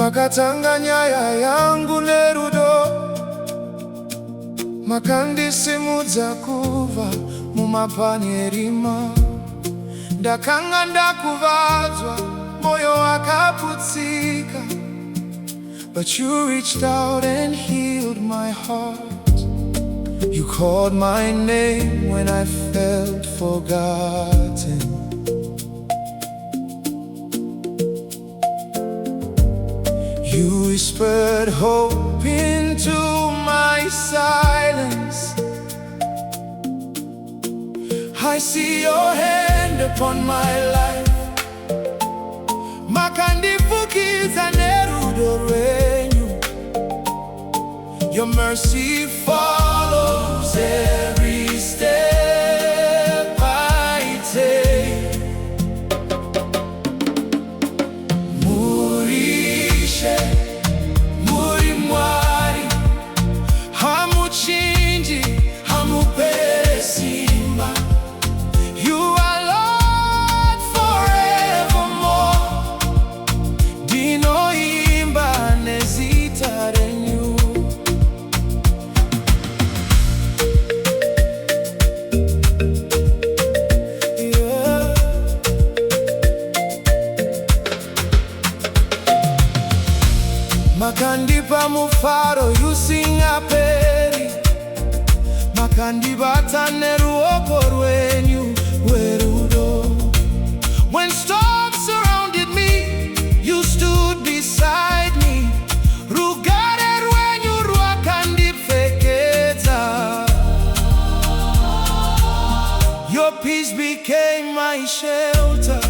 Wakatanga nyaya yangu nerudo, makandisimudza kuva mumapanyerima. Ndakanga ndakuvadzwa, moyo wakaputsika, but you reached out and healed my heart. You called my name when I felt forgotten. You whispered hope into my silence. I see your hand upon my life. Makandifukiza nerudo rwenyu. Your mercy follows every step I take. Muri Ishe, Muri Mwari, hamuchinji, hamupesimba. You are Lord forevermore. Dinoimba nezita renyu. Makandipa mufaro usingaperi, makandibata neruoko rwenyu werudo. When storms surrounded me, you stood beside me. Rugare rwenyu rwakandipfekedza. Your peace became my shelter.